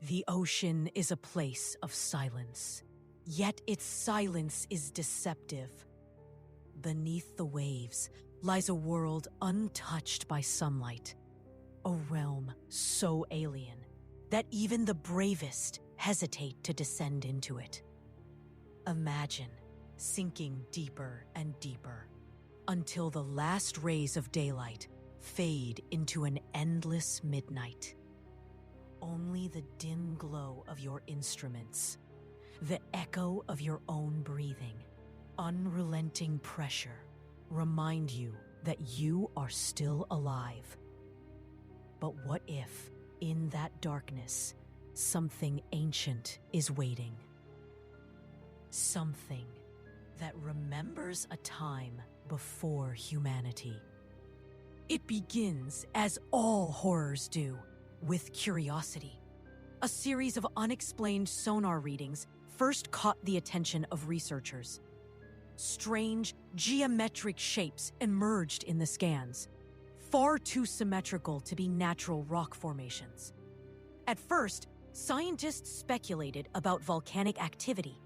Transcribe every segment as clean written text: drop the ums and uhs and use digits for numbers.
The ocean is a place of silence, yet its silence is deceptive. Beneath the waves lies a world untouched by sunlight, a realm so alien that even the bravest hesitate to descend into it. Imagine sinking deeper and deeper until the last rays of daylight fade into an endless midnight. Only the dim glow of your instruments, the echo of your own breathing, unrelenting pressure remind you that you are still alive. But what if, in that darkness, something ancient is waiting? Something that remembers a time before humanity. It begins, as all horrors do, with curiosity. A series of unexplained sonar readings first caught the attention of researchers. Strange, geometric shapes emerged in the scans, far too symmetrical to be natural rock formations. At first, scientists speculated about volcanic activity,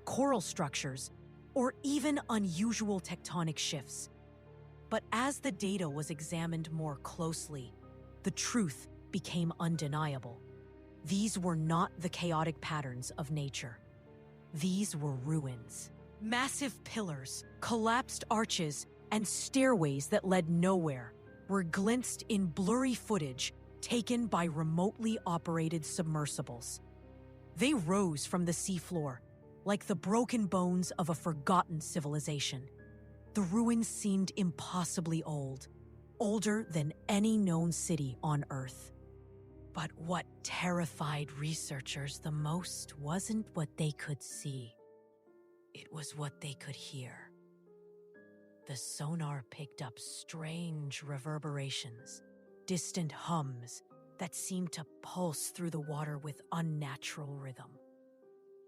coral structures, or even unusual tectonic shifts. But as the data was examined more closely, the truth became undeniable. These were not the chaotic patterns of nature. These were ruins. Massive pillars, collapsed arches, and stairways that led nowhere were glimpsed in blurry footage taken by remotely operated submersibles. They rose from the seafloor like the broken bones of a forgotten civilization. The ruins seemed impossibly old, older than any known city on Earth. But what terrified researchers the most wasn't what they could see. It was what they could hear. The sonar picked up strange reverberations, distant hums that seemed to pulse through the water with unnatural rhythm.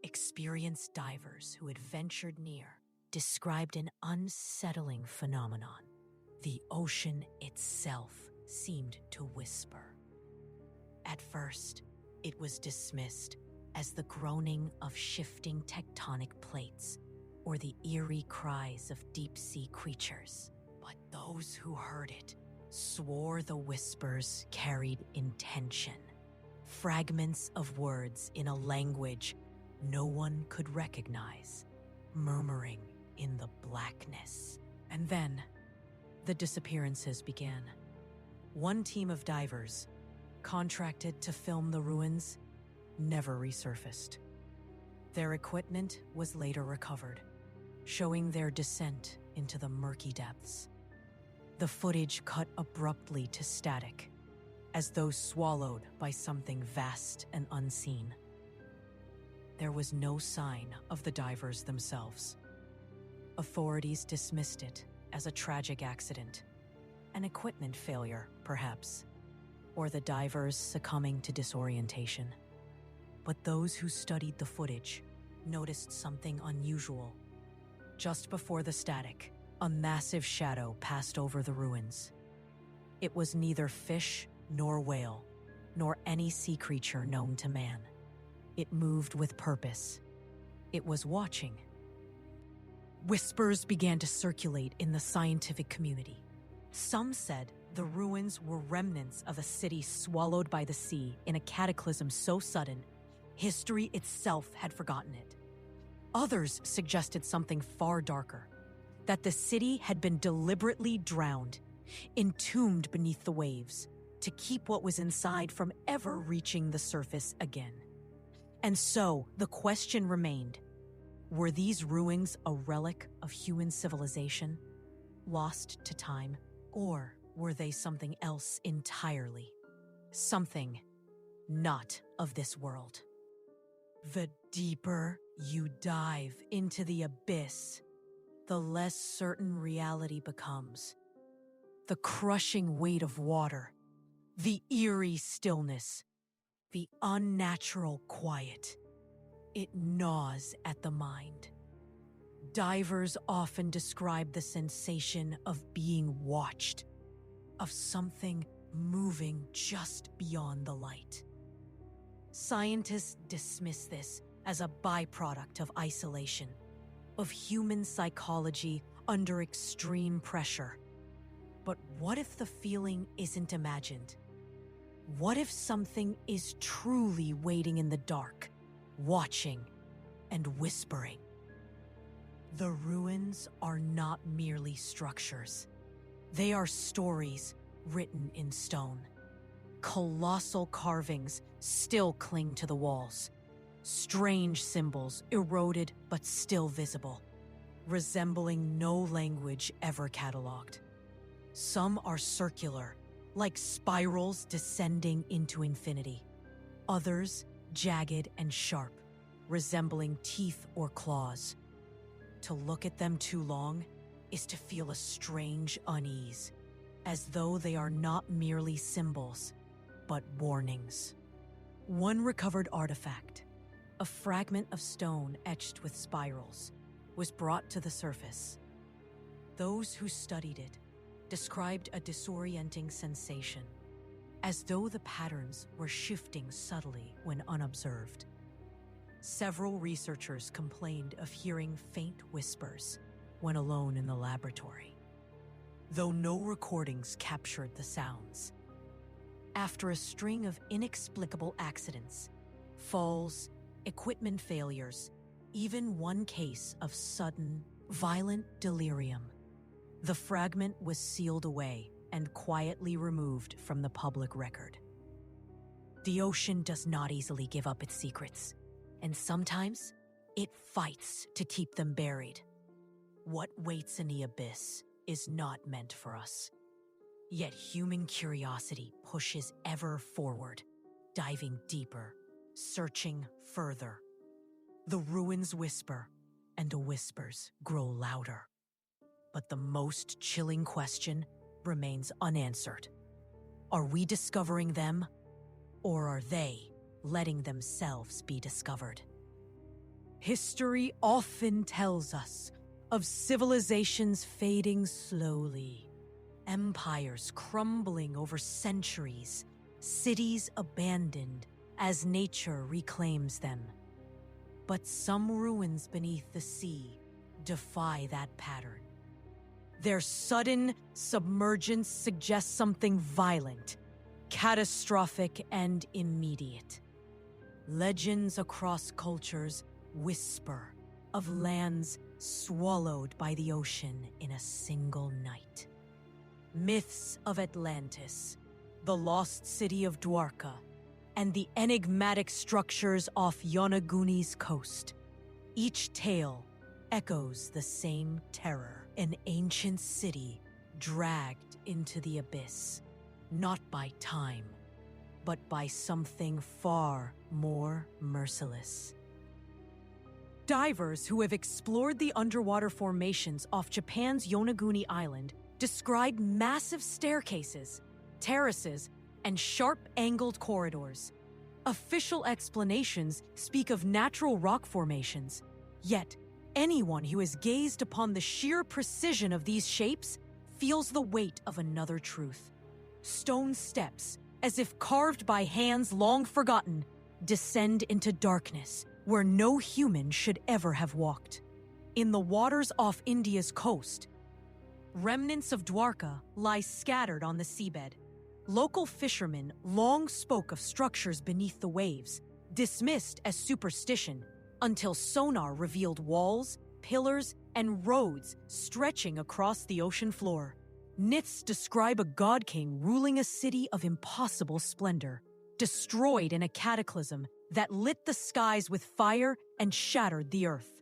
Experienced divers who had ventured near described an unsettling phenomenon. The ocean itself seemed to whisper. At first, it was dismissed as the groaning of shifting tectonic plates or the eerie cries of deep-sea creatures. But those who heard it swore the whispers carried intention, fragments of words in a language no one could recognize, murmuring in the blackness. And then, the disappearances began. One team of divers, contracted to film the ruins, never resurfaced. Their equipment was later recovered, showing their descent into the murky depths. The footage cut abruptly to static, as though swallowed by something vast and unseen. There was no sign of the divers themselves. Authorities dismissed it as a tragic accident, an equipment failure, perhaps, or the divers succumbing to disorientation. But those who studied the footage noticed something unusual. Just before the static, a massive shadow passed over the ruins. It was neither fish nor whale, nor any sea creature known to man. It moved with purpose. It was watching. Whispers began to circulate in the scientific community. Some said the ruins were remnants of a city swallowed by the sea in a cataclysm so sudden, history itself had forgotten it. Others suggested something far darker, that the city had been deliberately drowned, entombed beneath the waves, to keep what was inside from ever reaching the surface again. And so the question remained, were these ruins a relic of human civilization, lost to time, or were they something else entirely? Something not of this world. The deeper you dive into the abyss, the less certain reality becomes. The crushing weight of water, the eerie stillness, the unnatural quiet. It gnaws at the mind. Divers often describe the sensation of being watched, of something moving just beyond the light. Scientists dismiss this as a byproduct of isolation, of human psychology under extreme pressure. But what if the feeling isn't imagined? What if something is truly waiting in the dark, watching and whispering? The ruins are not merely structures. They are stories written in stone. Colossal carvings still cling to the walls. Strange symbols, eroded but still visible, resembling no language ever cataloged. Some are circular, like spirals descending into infinity. Others jagged and sharp, resembling teeth or claws. To look at them too long is to feel a strange unease, as though they are not merely symbols, but warnings. One recovered artifact, a fragment of stone etched with spirals, was brought to the surface. Those who studied it described a disorienting sensation, as though the patterns were shifting subtly when unobserved. Several researchers complained of hearing faint whispers when alone in the laboratory, though no recordings captured the sounds. After a string of inexplicable accidents, falls, equipment failures, even one case of sudden, violent delirium, the fragment was sealed away and quietly removed from the public record. The ocean does not easily give up its secrets, and sometimes it fights to keep them buried. What waits in the abyss is not meant for us. Yet human curiosity pushes ever forward, diving deeper, searching further. The ruins whisper, and the whispers grow louder. But the most chilling question remains unanswered. Are we discovering them, or are they letting themselves be discovered? History often tells us of civilizations fading slowly, empires crumbling over centuries, cities abandoned as nature reclaims them. But some ruins beneath the sea defy that pattern. Their sudden submergence suggests something violent, catastrophic, and immediate. Legends across cultures whisper of lands swallowed by the ocean in a single night. Myths of Atlantis, the lost city of Dwarka, and the enigmatic structures off Yonaguni's coast. Each tale echoes the same terror, an ancient city dragged into the abyss, not by time, but by something far more merciless. Divers who have explored the underwater formations off Japan's Yonaguni Island describe massive staircases, terraces, and sharp-angled corridors. Official explanations speak of natural rock formations, yet anyone who has gazed upon the sheer precision of these shapes feels the weight of another truth. Stone steps, as if carved by hands long forgotten, descend into darkness where no human should ever have walked. In the waters off India's coast, remnants of Dwarka lie scattered on the seabed. Local fishermen long spoke of structures beneath the waves, dismissed as superstition, until sonar revealed walls, pillars, and roads stretching across the ocean floor. Myths describe a god king ruling a city of impossible splendor, destroyed in a cataclysm that lit the skies with fire and shattered the earth.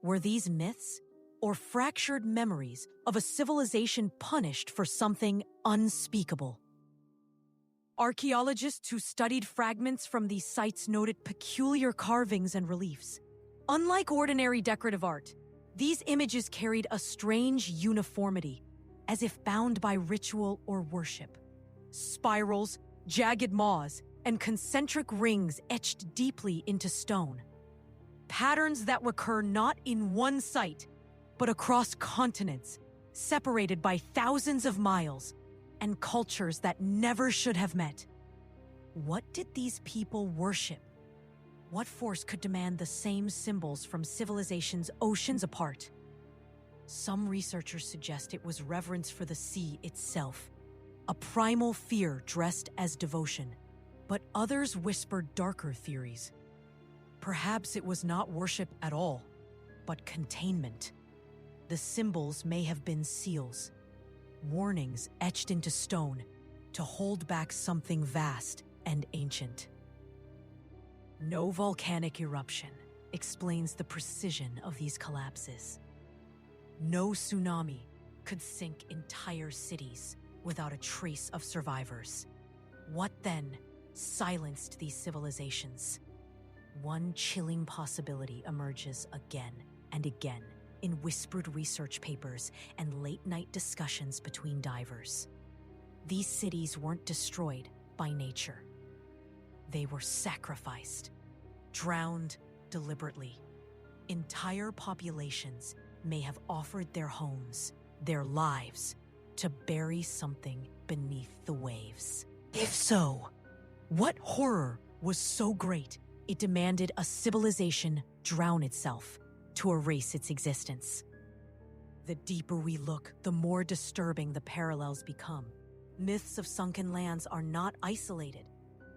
Were these myths, or fractured memories of a civilization punished for something unspeakable? Archaeologists who studied fragments from these sites noted peculiar carvings and reliefs. Unlike ordinary decorative art, these images carried a strange uniformity, as if bound by ritual or worship. Spirals, jagged maws, and concentric rings etched deeply into stone. Patterns that recur not in one site, but across continents, separated by thousands of miles, and cultures that never should have met. What did these people worship What force could demand the same symbols from civilizations oceans apart? Some researchers suggest it was reverence for the sea itself, a primal fear dressed as devotion. But others whispered darker theories. Perhaps it was not worship at all, but containment. The symbols may have been seals, warnings etched into stone to hold back something vast and ancient. No volcanic eruption explains the precision of these collapses. No tsunami could sink entire cities without a trace of survivors. What then silenced these civilizations? One chilling possibility emerges again and again in whispered research papers and late-night discussions between divers. These cities weren't destroyed by nature. They were sacrificed, drowned deliberately. Entire populations may have offered their homes, their lives, to bury something beneath the waves. If so, what horror was so great it demanded a civilization drown itself to erase its existence? The deeper we look, the more disturbing the parallels become. Myths of sunken lands are not isolated.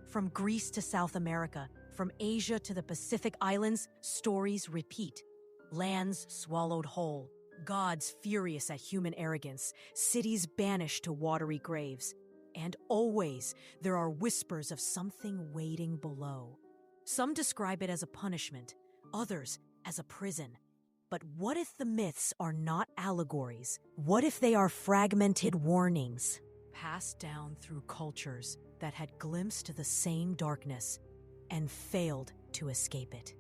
From Greece to South America, from Asia to the Pacific Islands, stories repeat. Lands swallowed whole, gods furious at human arrogance, cities banished to watery graves. And always there are whispers of something waiting below. Some describe it as a punishment, others as a prison. But what if the myths are not allegories? What if they are fragmented warnings, passed down through cultures that had glimpsed the same darkness and failed to escape it?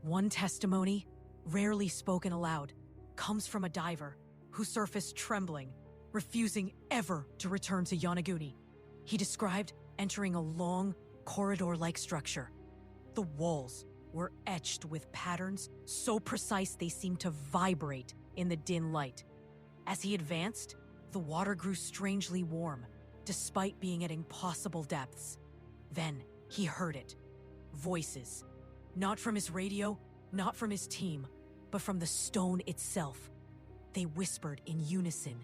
One testimony, rarely spoken aloud, comes from a diver who surfaced trembling, refusing ever to return to Yonaguni. He described entering a long, corridor-like structure. The walls were etched with patterns so precise they seemed to vibrate in the dim light. As he advanced, the water grew strangely warm, despite being at impossible depths. Then he heard it. Voices. Not from his radio, not from his team, but from the stone itself. They whispered in unison,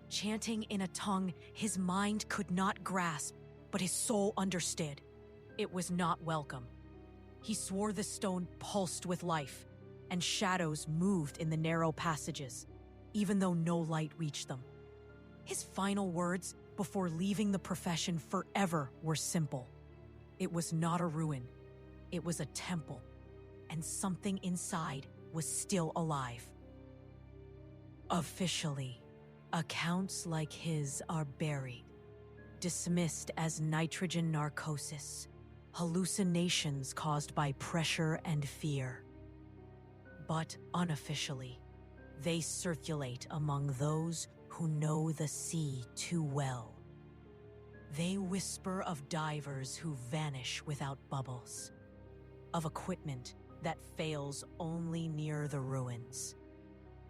chanting in a tongue his mind could not grasp, but his soul understood. It was not welcome. He swore the stone pulsed with life, and shadows moved in the narrow passages, even though no light reached them. His final words before leaving the profession forever were simple. It was not a ruin. It was a temple, and something inside was still alive. Officially, accounts like his are buried, dismissed as nitrogen narcosis, hallucinations caused by pressure and fear. But unofficially, they circulate among those who know the sea too well. They whisper of divers who vanish without bubbles, of equipment that fails only near the ruins,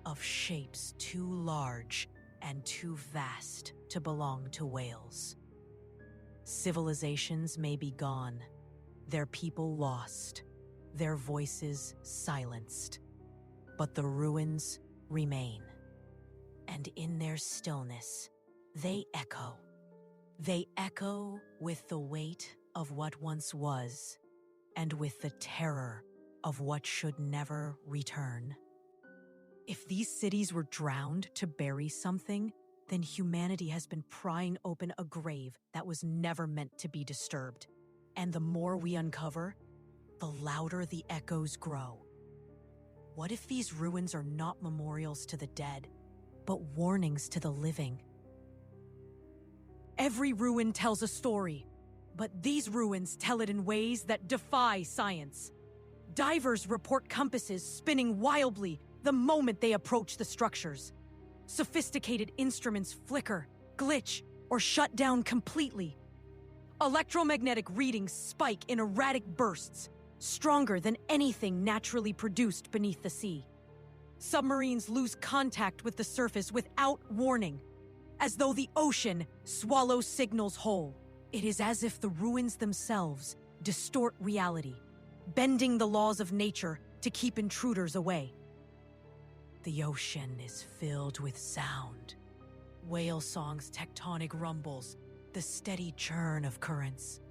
of shapes too large and too vast to belong to whales. Civilizations may be gone, their people lost, their voices silenced, but the ruins remain. And in their stillness, they echo. They echo with the weight of what once was, and with the terror of what should never return. If these cities were drowned to bury something, then humanity has been prying open a grave that was never meant to be disturbed. And the more we uncover, the louder the echoes grow. What if these ruins are not memorials to the dead, but warnings to the living? Every ruin tells a story, but these ruins tell it in ways that defy science. Divers report compasses spinning wildly the moment they approach the structures. Sophisticated instruments flicker, glitch, or shut down completely. Electromagnetic readings spike in erratic bursts, stronger than anything naturally produced beneath the sea. Submarines lose contact with the surface without warning, as though the ocean swallows signals whole. It is as if the ruins themselves distort reality, bending the laws of nature to keep intruders away. The ocean is filled with sound. Whale songs, tectonic rumbles, the steady churn of currents.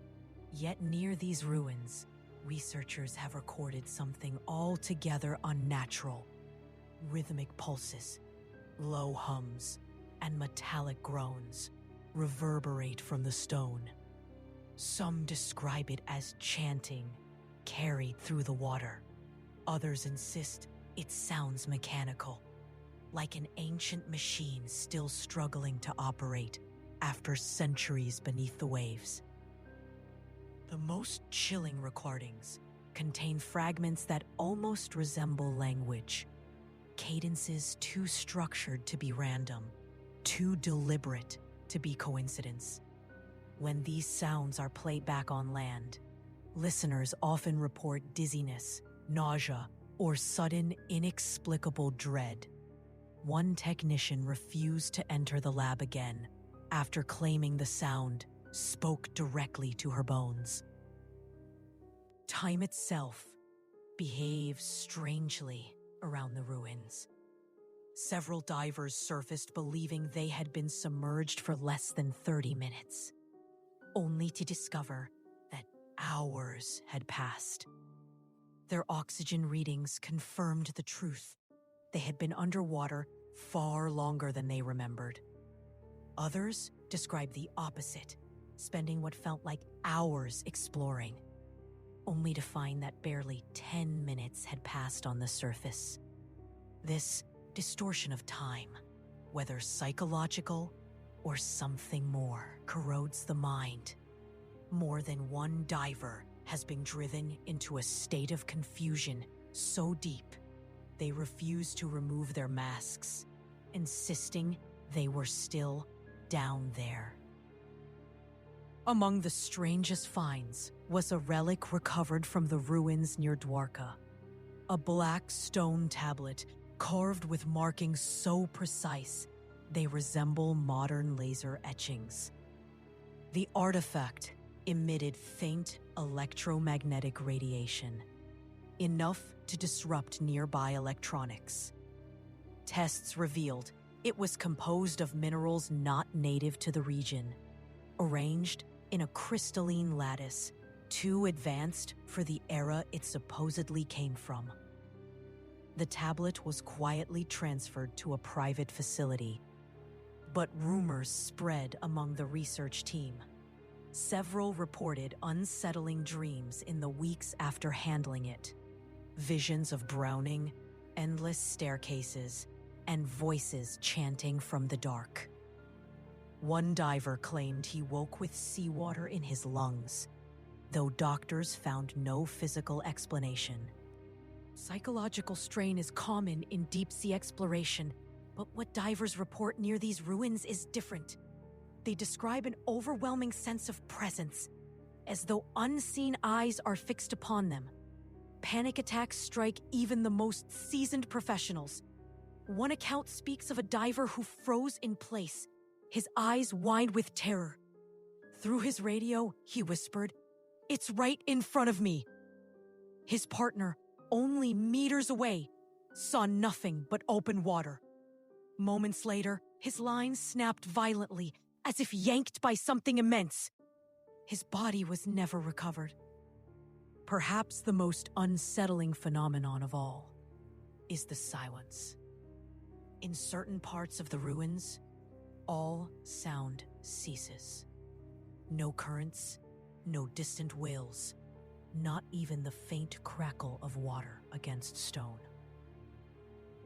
Yet near these ruins, researchers have recorded something altogether unnatural. Rhythmic pulses, low hums, and metallic groans reverberate from the stone. Some describe it as chanting carried through the water. Others insist it sounds mechanical, like an ancient machine still struggling to operate after centuries beneath the waves. The most chilling recordings contain fragments that almost resemble language, cadences too structured to be random, too deliberate to be coincidence. When these sounds are played back on land, listeners often report dizziness, nausea, or sudden, inexplicable dread. One technician refused to enter the lab again after claiming the sound spoke directly to her bones. Time itself behaves strangely around the ruins. Several divers surfaced believing they had been submerged for less than 30 minutes, only to discover that hours had passed. Their oxygen readings confirmed the truth. They had been underwater far longer than they remembered. Others described the opposite, spending what felt like hours exploring, only to find that barely 10 minutes had passed on the surface. This distortion of time, whether psychological or something more, corrodes the mind. More than one diver has been driven into a state of confusion so deep they refuse to remove their masks, insisting they were still down there. Among the strangest finds was a relic recovered from the ruins near Dwarka, a black stone tablet carved with markings so precise they resemble modern laser etchings. The artifact emitted faint electromagnetic radiation, enough to disrupt nearby electronics. Tests revealed it was composed of minerals not native to the region, arranged in a crystalline lattice too advanced for the era it supposedly came from. The tablet was quietly transferred to a private facility, but rumors spread among the research team. Several reported unsettling dreams in the weeks after handling it. Visions of drowning, endless staircases, and voices chanting from the dark. One diver claimed he woke with seawater in his lungs, though doctors found no physical explanation. Psychological strain is common in deep-sea exploration, but what divers report near these ruins is different. They describe an overwhelming sense of presence, as though unseen eyes are fixed upon them. Panic attacks strike even the most seasoned professionals. One account speaks of a diver who froze in place, his eyes wide with terror. Through his radio, he whispered, "It's right in front of me." His partner, only meters away, saw nothing but open water. Moments later, his lines snapped violently, as if yanked by something immense. His body was never recovered. Perhaps the most unsettling phenomenon of all is the silence. In certain parts of the ruins, all sound ceases. No currents, no distant wails, not even the faint crackle of water against stone.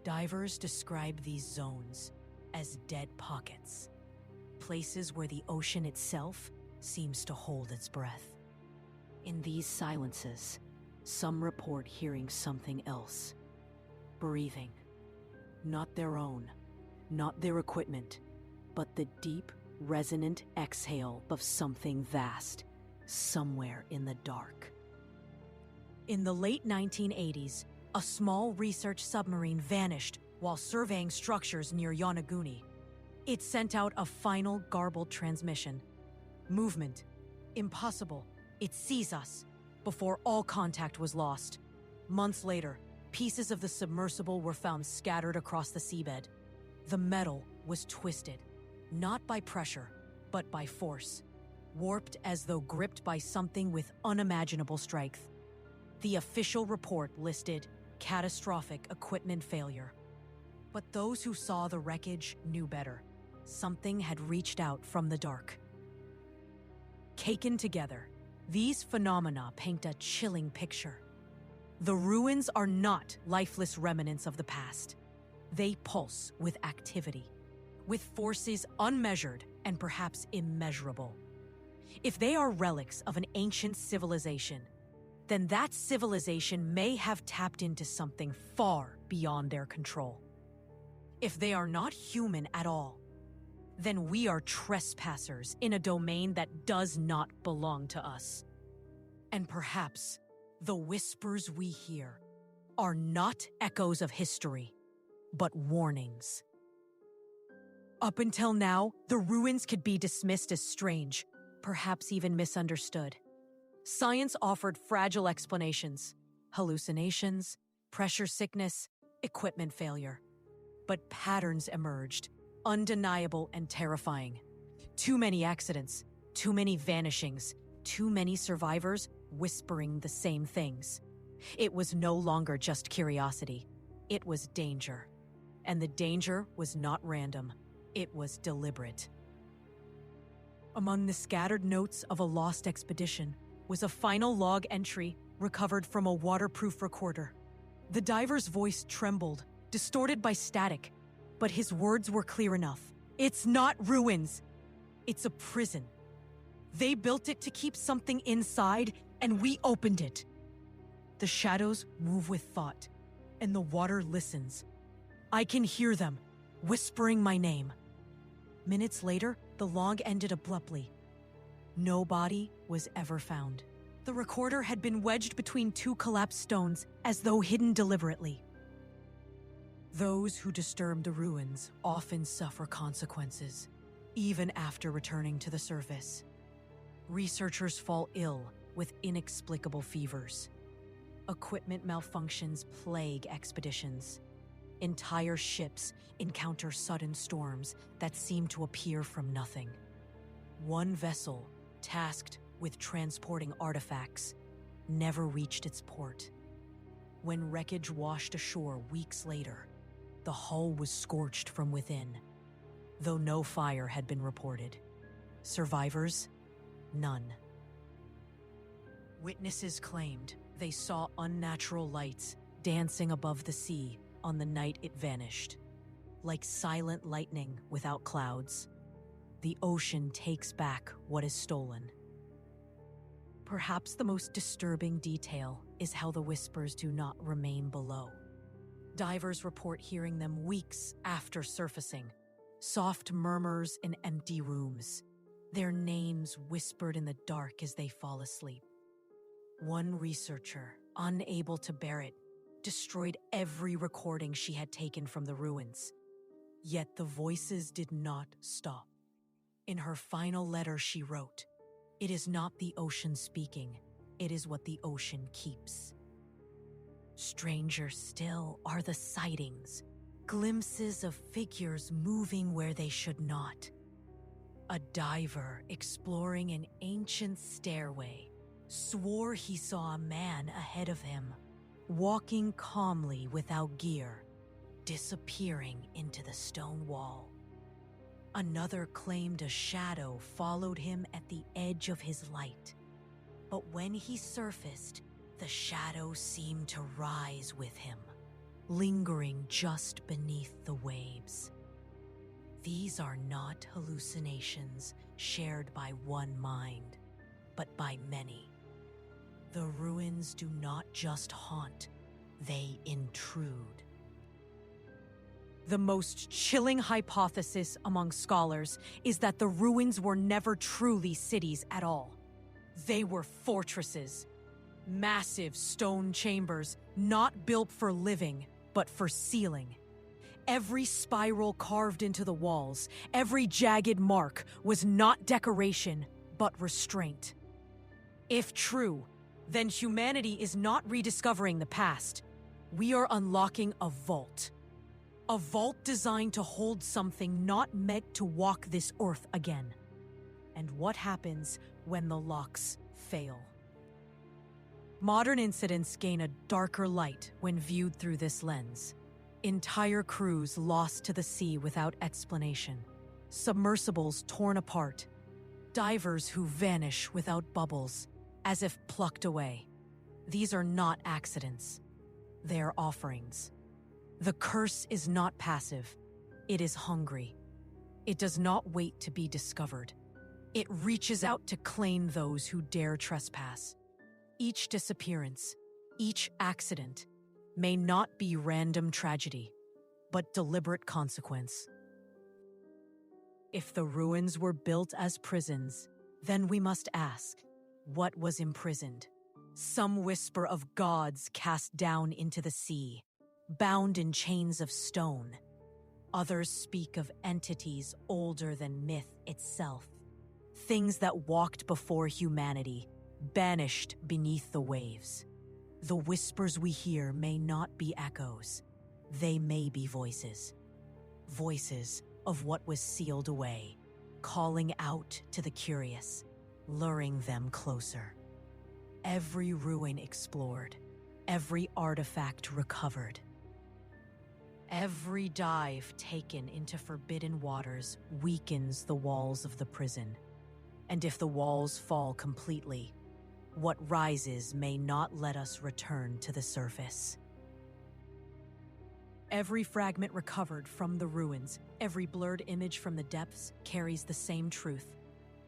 Divers describe these zones as dead pockets, places where the ocean itself seems to hold its breath. In these silences, some report hearing something else, breathing. Not their own, not their equipment, but the deep, resonant exhale of something vast, somewhere in the dark. In the late 1980s, a small research submarine vanished while surveying structures near Yonaguni. It sent out a final garbled transmission. Movement. Impossible. It sees us. before all contact was lost. Months later, pieces of the submersible were found scattered across the seabed. The metal was twisted, not by pressure, but by force, warped as though gripped by something with unimaginable strength. The official report listed catastrophic equipment failure. But those who saw the wreckage knew better. Something had reached out from the dark. Taken together, these phenomena paint a chilling picture. The ruins are not lifeless remnants of the past. They pulse with activity, with forces unmeasured and perhaps immeasurable. If they are relics of an ancient civilization, then that civilization may have tapped into something far beyond their control. If they are not human at all, then we are trespassers in a domain that does not belong to us. And perhaps the whispers we hear are not echoes of history, but warnings. Up until now, the ruins could be dismissed as strange, perhaps even misunderstood. Science offered fragile explanations: hallucinations, pressure sickness, equipment failure. But patterns emerged, undeniable and terrifying. Too many accidents, too many vanishings, too many survivors whispering the same things. It was no longer just curiosity. It was danger. And the danger was not random. It was deliberate. Among the scattered notes of a lost expedition was a final log entry recovered from a waterproof recorder. The diver's voice trembled, distorted by static, but his words were clear enough. It's not ruins. It's a prison. They built it to keep something inside, and we opened it. The shadows move with thought, and the water listens. I can hear them, whispering my name. Minutes later, the log ended abruptly. No body was ever found. The recorder had been wedged between two collapsed stones, as though hidden deliberately. Those who disturb the ruins often suffer consequences, even after returning to the surface. Researchers fall ill with inexplicable fevers. Equipment malfunctions plague expeditions. Entire ships encounter sudden storms that seem to appear from nothing. One vessel, tasked with transporting artifacts, never reached its port. When wreckage washed ashore weeks later, the hull was scorched from within, though no fire had been reported. Survivors? None. Witnesses claimed they saw unnatural lights dancing above the sea on the night it vanished. Like silent lightning without clouds, the ocean takes back what is stolen. Perhaps the most disturbing detail is how the whispers do not remain below. Divers report hearing them weeks after surfacing, soft murmurs in empty rooms, their names whispered in the dark as they fall asleep. One researcher, unable to bear it, destroyed every recording she had taken from the ruins. Yet the voices did not stop. In her final letter, she wrote, "It is not the ocean speaking, it is what the ocean keeps." Stranger still are the sightings, glimpses of figures moving where they should not. A diver exploring an ancient stairway swore he saw a man ahead of him, walking calmly without gear, disappearing into the stone wall. Another claimed a shadow followed him at the edge of his light, but when he surfaced, the shadow seemed to rise with him, lingering just beneath the waves. These are not hallucinations shared by one mind, but by many. The ruins do not just haunt, they intrude. The most chilling hypothesis among scholars is that the ruins were never truly cities at all. They were fortresses, massive stone chambers not built for living, but for sealing. Every spiral carved into the walls, every jagged mark was not decoration, but restraint. If true, then humanity is not rediscovering the past. We are unlocking a vault. A vault designed to hold something not meant to walk this earth again. And what happens when the locks fail? Modern incidents gain a darker light when viewed through this lens. Entire crews lost to the sea without explanation. Submersibles torn apart. Divers who vanish without bubbles, as if plucked away. These are not accidents. They are offerings. The curse is not passive. It is hungry. It does not wait to be discovered. It reaches out to claim those who dare trespass. Each disappearance, each accident, may not be random tragedy, but deliberate consequence. If the ruins were built as prisons, then we must ask, what was imprisoned? Some whisper of gods cast down into the sea, bound in chains of stone. Others speak of entities older than myth itself, things that walked before humanity, banished beneath the waves. The whispers we hear may not be echoes. They may be voices. Voices of what was sealed away, calling out to the curious, luring them closer. Every ruin explored, every artifact recovered. Every dive taken into forbidden waters weakens the walls of the prison. And if the walls fall completely, what rises may not let us return to the surface. Every fragment recovered from the ruins, every blurred image from the depths carries the same truth.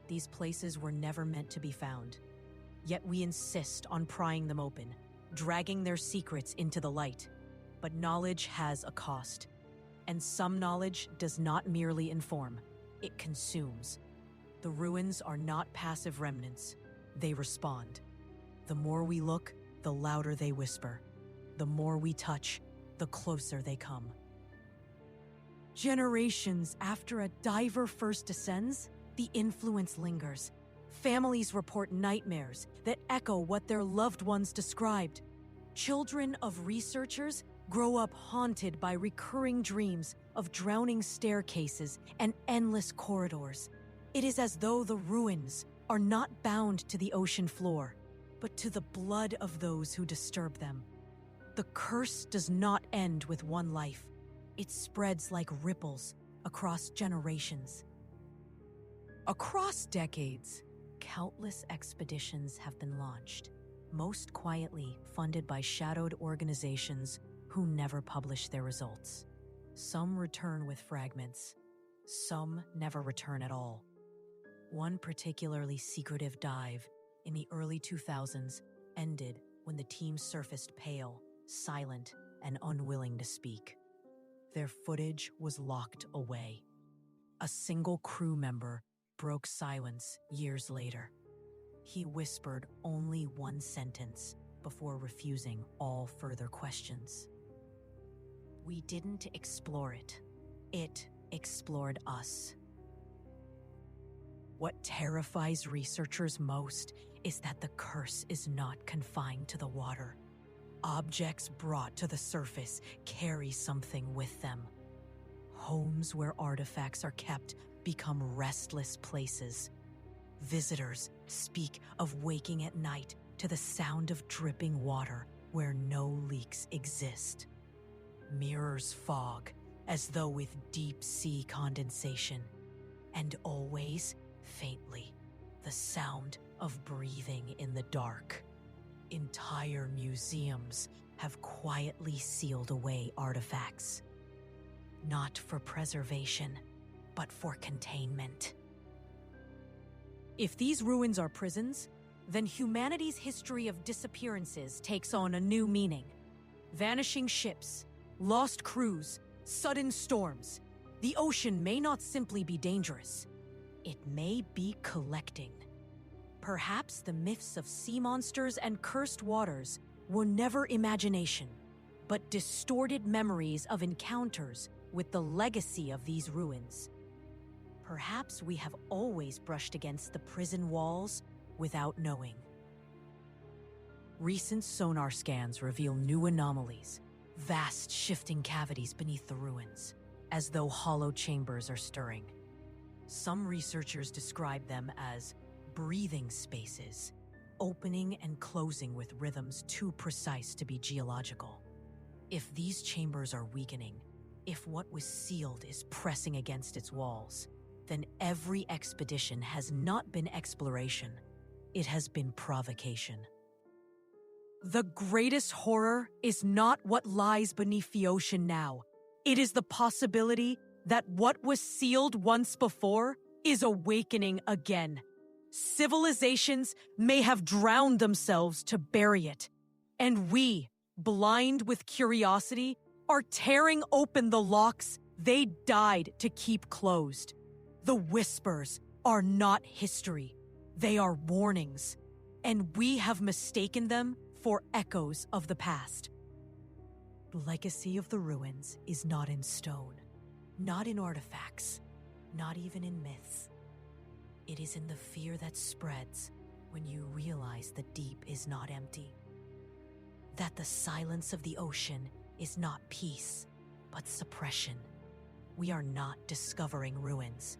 These places were never meant to be found. Yet we insist on prying them open, dragging their secrets into the light. But knowledge has a cost. And some knowledge does not merely inform, it consumes. The ruins are not passive remnants. They respond. The more we look, the louder they whisper. The more we touch, the closer they come. Generations after a diver first descends, the influence lingers. Families report nightmares that echo what their loved ones described. Children of researchers grow up haunted by recurring dreams of drowning staircases and endless corridors. It is as though the ruins are not bound to the ocean floor, but to the blood of those who disturb them. The curse does not end with one life. It spreads like ripples across generations. Across decades, countless expeditions have been launched, most quietly funded by shadowed organizations who never publish their results. Some return with fragments. Some never return at all. One particularly secretive dive in the early 2000s ended when the team surfaced pale, silent, and unwilling to speak. Their footage was locked away. A single crew member broke silence years later. He whispered only one sentence before refusing all further questions. We didn't explore it. It explored us. What terrifies researchers most is that the curse is not confined to the water. Objects brought to the surface carry something with them. Homes where artifacts are kept become restless places. Visitors speak of waking at night to the sound of dripping water where no leaks exist. Mirrors fog as though with deep sea condensation, and always, faintly, the sound of breathing in the dark. Entire museums have quietly sealed away artifacts, not for preservation, but for containment. If these ruins are prisons, then humanity's history of disappearances takes on a new meaning. Vanishing ships, lost crews, sudden storms. The ocean may not simply be dangerous. It may be collecting. Perhaps the myths of sea monsters and cursed waters were never imagination, but distorted memories of encounters with the legacy of these ruins. Perhaps we have always brushed against the prison walls without knowing. Recent sonar scans reveal new anomalies, vast shifting cavities beneath the ruins, as though hollow chambers are stirring. Some researchers describe them as breathing spaces, opening and closing with rhythms too precise to be geological. If these chambers are weakening, if what was sealed is pressing against its walls, then every expedition has not been exploration, it has been provocation. The greatest horror is not what lies beneath the ocean now. It is the possibility that what was sealed once before is awakening again. Civilizations may have drowned themselves to bury it, and we, blind with curiosity, are tearing open the locks they died to keep closed. The whispers are not history. They are warnings, and we have mistaken them for echoes of the past. The legacy of the ruins is not in stone, not in artifacts, not even in myths. It is in the fear that spreads when you realize the deep is not empty. That the silence of the ocean is not peace, but suppression. We are not discovering ruins.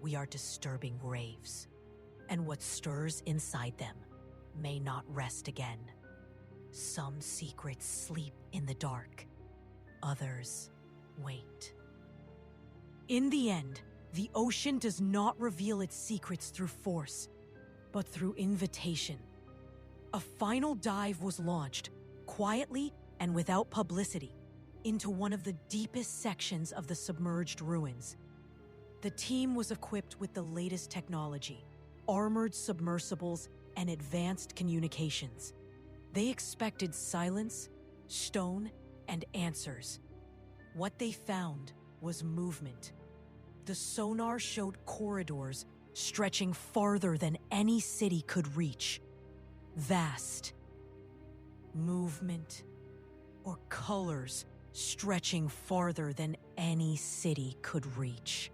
We are disturbing graves. And what stirs inside them may not rest again. Some secrets sleep in the dark. Others wait. In the end, the ocean does not reveal its secrets through force, but through invitation. A final dive was launched, quietly and without publicity, into one of the deepest sections of the submerged ruins. The team was equipped with the latest technology, armored submersibles, and advanced communications. They expected silence, stone, and answers. What they found was movement. The sonar showed corridors stretching farther than any city could reach. Vast. Movement, or colors stretching farther than any city could reach.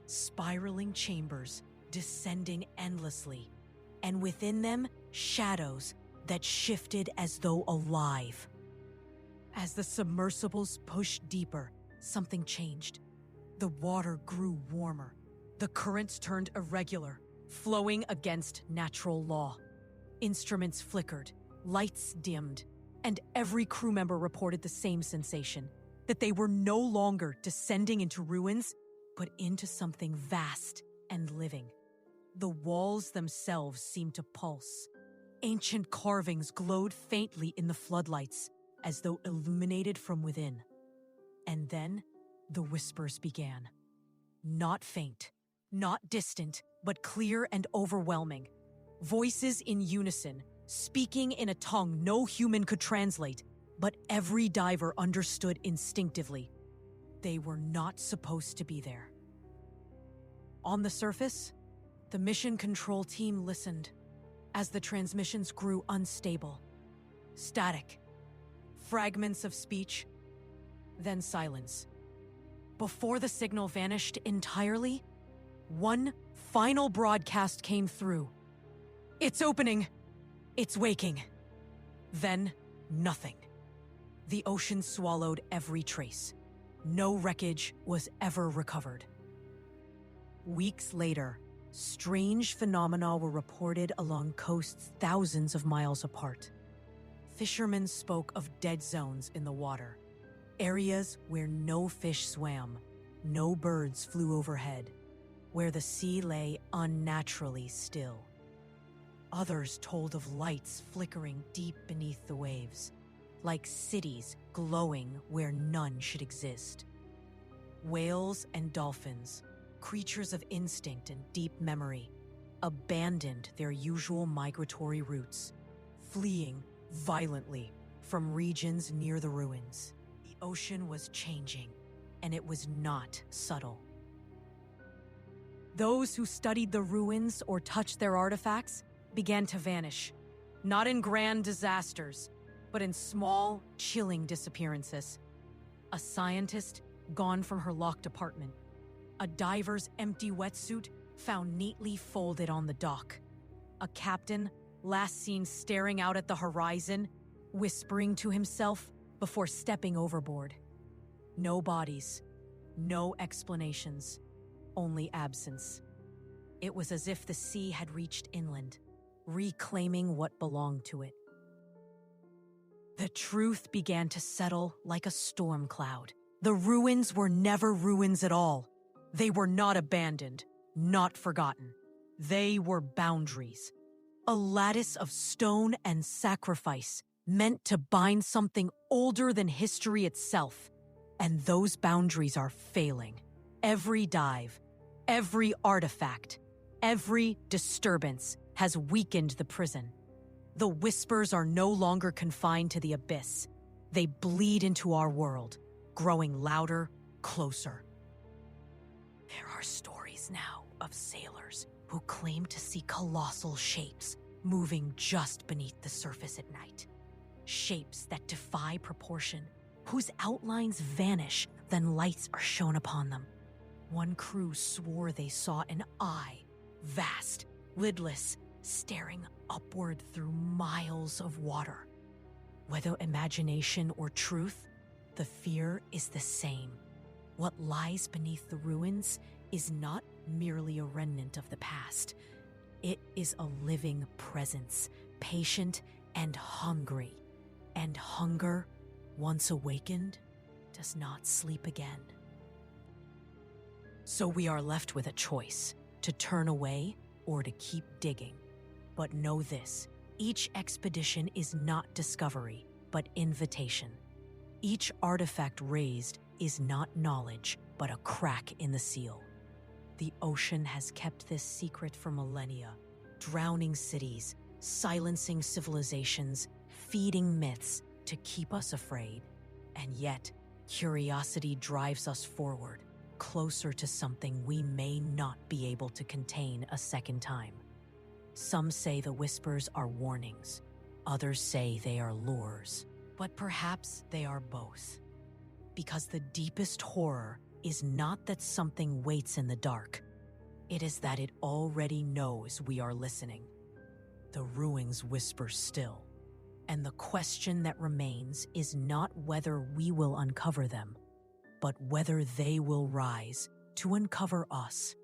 Spiraling chambers descending endlessly, and within them, shadows that shifted as though alive. As the submersibles pushed deeper, something changed. The water grew warmer. The currents turned irregular, flowing against natural law. Instruments flickered, lights dimmed, and every crew member reported the same sensation, that they were no longer descending into ruins, but into something vast and living. The walls themselves seemed to pulse. Ancient carvings glowed faintly in the floodlights, as though illuminated from within. And then, the whispers began. Not faint, not distant, but clear and overwhelming. Voices in unison, speaking in a tongue no human could translate, but every diver understood instinctively. They were not supposed to be there. On the surface, the mission control team listened as the transmissions grew unstable. Static. Fragments of speech, then silence. Before the signal vanished entirely, one final broadcast came through. It's opening. It's waking. Then, nothing. The ocean swallowed every trace. No wreckage was ever recovered. Weeks later, strange phenomena were reported along coasts thousands of miles apart. Fishermen spoke of dead zones in the water, areas where no fish swam, no birds flew overhead, where the sea lay unnaturally still. Others told of lights flickering deep beneath the waves, like cities glowing where none should exist. Whales and dolphins, creatures of instinct and deep memory, abandoned their usual migratory routes, fleeing violently from regions near the ruins. The ocean was changing, and it was not subtle. Those who studied the ruins or touched their artifacts began to vanish, not in grand disasters, but in small, chilling disappearances. A scientist gone from her locked apartment. A diver's empty wetsuit found neatly folded on the dock. A captain last seen staring out at the horizon, whispering to himself before stepping overboard. No bodies, no explanations, only absence. It was as if the sea had reached inland, reclaiming what belonged to it. The truth began to settle like a storm cloud. The ruins were never ruins at all. They were not abandoned, not forgotten. They were boundaries. A lattice of stone and sacrifice meant to bind something older than history itself. And those boundaries are failing. Every dive, every artifact, every disturbance has weakened the prison. The whispers are no longer confined to the abyss. They bleed into our world, growing louder, closer. There are stories now of sailors who claim to see colossal shapes moving just beneath the surface at night. Shapes that defy proportion, whose outlines vanish, then lights are shone upon them. One crew swore they saw an eye, vast, lidless, staring upward through miles of water. Whether imagination or truth, the fear is the same. What lies beneath the ruins is not merely a remnant of the past. It is a living presence, patient and hungry. And hunger, once awakened, does not sleep again. So we are left with a choice, to turn away or to keep digging. But know this, each expedition is not discovery, but invitation. Each artifact raised is not knowledge, but a crack in the seal. The ocean has kept this secret for millennia, drowning cities, silencing civilizations, feeding myths to keep us afraid. And yet, curiosity drives us forward, closer to something we may not be able to contain a second time. Some say the whispers are warnings, others say they are lures, but perhaps they are both. Because the deepest horror is not that something waits in the dark, it is that it already knows we are listening. The ruins whisper still, and the question that remains is not whether we will uncover them, but whether they will rise to uncover us.